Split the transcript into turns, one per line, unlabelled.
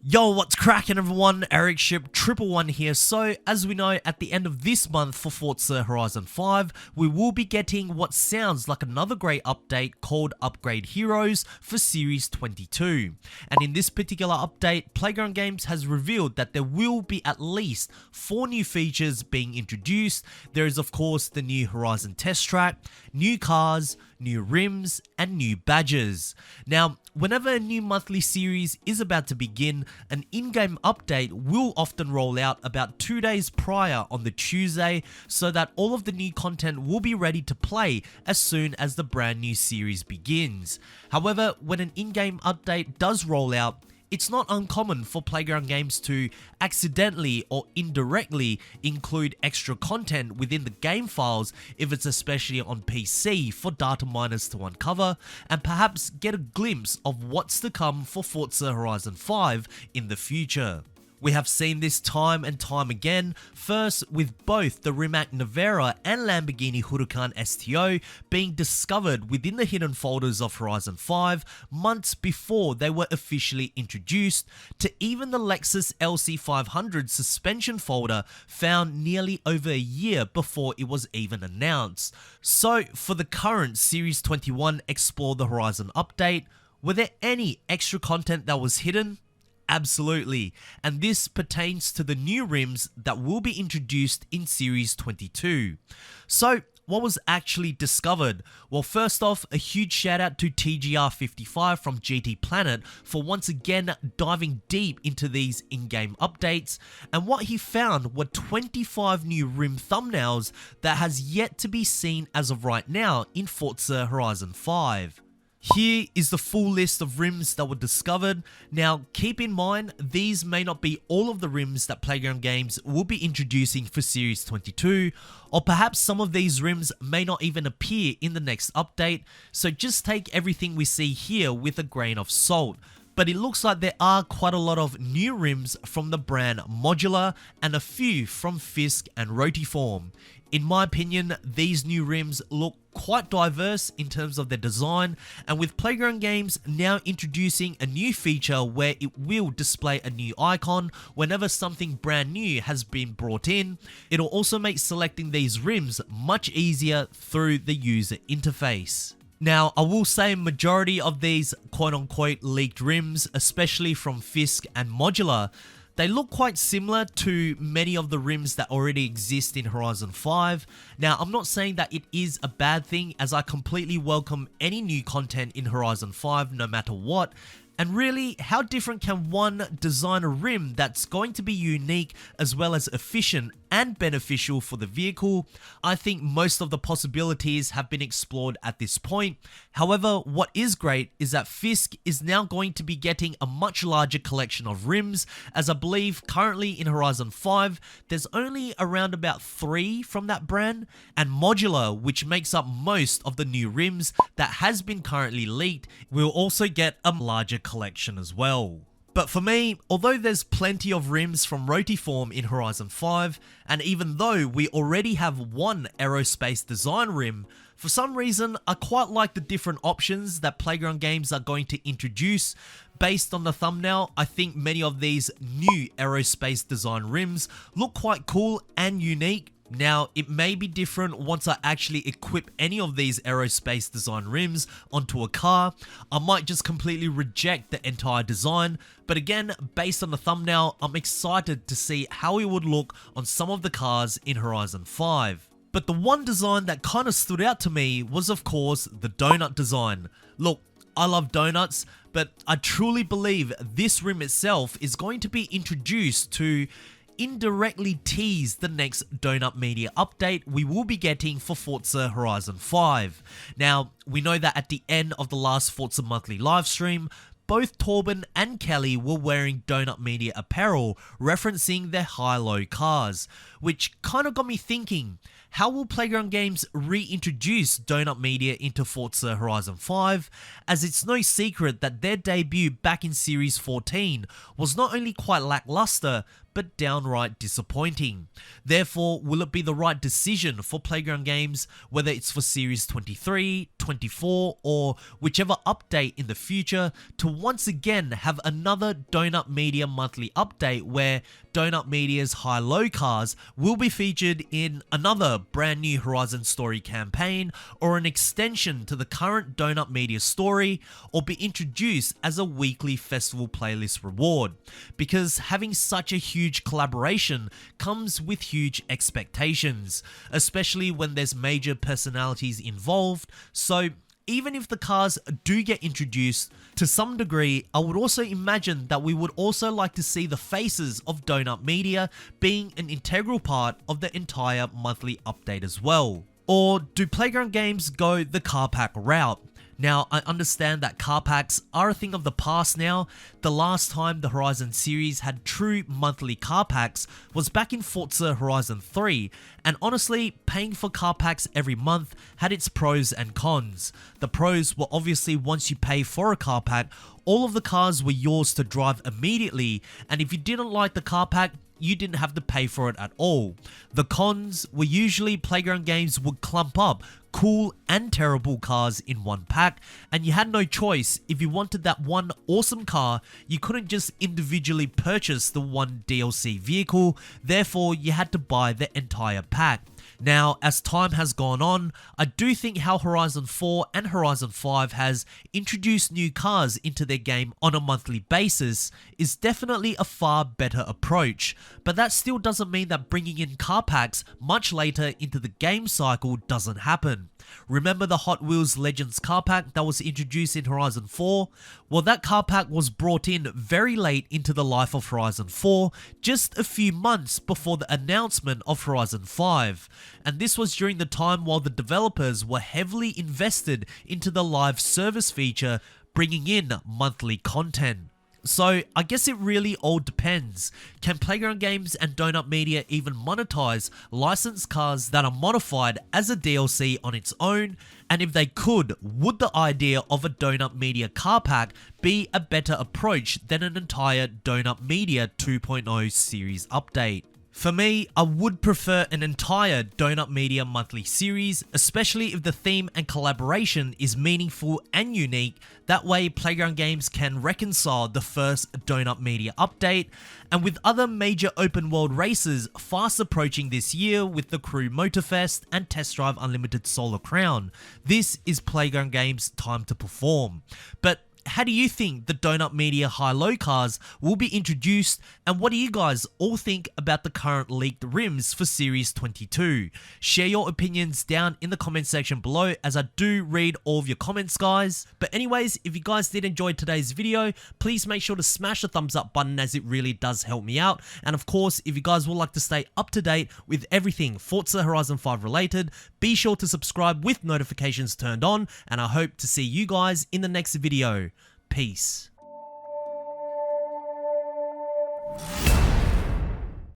Yo, what's cracking everyone? Ericship 111 here. So, as we know, at the end of this month for Forza Horizon 5, we will be getting what sounds like another great update called Upgrade Heroes for Series 22. And in this particular update, Playground Games has revealed that there will be at least 4 new features being introduced. There is of course the new Horizon test track, new cars, new rims, and new badges. Now, whenever a new monthly series is about to begin, an in-game update will often roll out about 2 days prior on the Tuesday, so that all of the new content will be ready to play as soon as the brand new series begins. However, when an in-game update does roll out, it's not uncommon for Playground Games to accidentally or indirectly include extra content within the game files if it's especially on PC for data miners to uncover and perhaps get a glimpse of what's to come for Forza Horizon 5 in the future. We have seen this time and time again, first with both the Rimac Nevera and Lamborghini Huracan STO being discovered within the hidden folders of Horizon 5 months before they were officially introduced, to even the Lexus LC500 suspension folder found nearly over a year before it was even announced. So for the current Series 21 Explore the Horizon update, were there any extra content that was hidden? Absolutely, and this pertains to the new rims that will be introduced in Series 22. So, what was actually discovered? Well, first off, a huge shout out to TGR55 from GT Planet for once again diving deep into these in-game updates, and what he found were 25 new rim thumbnails that has yet to be seen as of right now in Forza Horizon 5. Here is the full list of rims that were discovered. Now, keep in mind, these may not be all of the rims that Playground Games will be introducing for Series 22, or perhaps some of these rims may not even appear in the next update, so just take everything we see here with a grain of salt. But it looks like there are quite a lot of new rims from the brand Modular and a few from Fisk and Rotiform. In my opinion, these new rims look quite diverse in terms of their design, and with Playground Games now introducing a new feature where it will display a new icon whenever something brand new has been brought in, it'll also make selecting these rims much easier through the user interface. Now, I will say majority of these quote-unquote leaked rims, especially from Fisk and Modular, they look quite similar to many of the rims that already exist in Horizon 5. Now, I'm not saying that it is a bad thing, as I completely welcome any new content in Horizon 5 no matter what. And really, how different can one design a rim that's going to be unique as well as efficient and beneficial for the vehicle? I think most of the possibilities have been explored at this point. However, what is great is that Fisk is now going to be getting a much larger collection of rims, as I believe currently in Horizon 5 there's only around about 3 from that brand, and Modular, which makes up most of the new rims that has been currently leaked, will also get a larger collection as well. But for me, although there's plenty of rims from Rotiform in Horizon 5, and even though we already have one aerospace design rim, for some reason I quite like the different options that Playground Games are going to introduce. Based on the thumbnail, I think many of these new aerospace design rims look quite cool and unique. Now, it may be different once I actually equip any of these aerospace design rims onto a car. I might just completely reject the entire design, but again, based on the thumbnail, I'm excited to see how it would look on some of the cars in Horizon 5. But the one design that kind of stood out to me was of course the donut design. Look, I love donuts, but I truly believe this rim itself is going to be introduced to indirectly tease the next Donut Media update we will be getting for Forza Horizon 5. Now, we know that at the end of the last Forza monthly livestream, both Torben and Kelly were wearing Donut Media apparel referencing their high-low cars, which kind of got me thinking, how will Playground Games reintroduce Donut Media into Forza Horizon 5, as it's no secret that their debut back in Series 14 was not only quite lackluster, but downright disappointing. Therefore, will it be the right decision for Playground Games, whether it's for Series 23, 24, or whichever update in the future, to once again have another Donut Media monthly update where Donut Media's high-low cars will be featured in another brand new Horizon story campaign, or an extension to the current Donut Media story, or be introduced as a weekly festival playlist reward, because having such a huge collaboration comes with huge expectations, especially when there's major personalities involved. So even if the cars do get introduced, to some degree, I would also imagine that we would also like to see the faces of Donut Media being an integral part of the entire monthly update as well. Or do Playground Games go the car pack route? Now, I understand that car packs are a thing of the past now. The last time the Horizon series had true monthly car packs was back in Forza Horizon 3, and honestly, paying for car packs every month had its pros and cons. The pros were obviously once you pay for a car pack, all of the cars were yours to drive immediately, and if you didn't like the car pack, you didn't have to pay for it at all. The cons were usually Playground Games would clump up cool and terrible cars in one pack, and you had no choice. If you wanted that one awesome car, you couldn't just individually purchase the one DLC vehicle, therefore you had to buy the entire pack. Now, as time has gone on, I do think how Horizon 4 and Horizon 5 has introduced new cars into their game on a monthly basis is definitely a far better approach, but that still doesn't mean that bringing in car packs much later into the game cycle doesn't happen. Remember the Hot Wheels Legends car pack that was introduced in Horizon 4? Well, that car pack was brought in very late into the life of Horizon 4, just a few months before the announcement of Horizon 5. And this was during the time while the developers were heavily invested into the live service feature, bringing in monthly content. So I guess it really all depends. Can Playground Games and Donut Media even monetize licensed cars that are modified as a DLC on its own? And if they could, would the idea of a Donut Media car pack be a better approach than an entire Donut Media 2.0 series update? For me, I would prefer an entire Donut Media monthly series, especially if the theme and collaboration is meaningful and unique. That way, Playground Games can reconcile the first Donut Media update, and with other major open world races fast approaching this year with the Crew Motorfest and Test Drive Unlimited Solar Crown, this is Playground Games' time to perform. But how do you think the Donut Media high-low cars will be introduced, and what do you guys all think about the current leaked rims for Series 22? Share your opinions down in the comment section below, as I do read all of your comments, guys. But anyways, if you guys did enjoy today's video, please make sure to smash the thumbs up button, as it really does help me out. And of course, if you guys would like to stay up to date with everything Forza Horizon 5 related, be sure to subscribe with notifications turned on, and I hope to see you guys in the next video. Peace.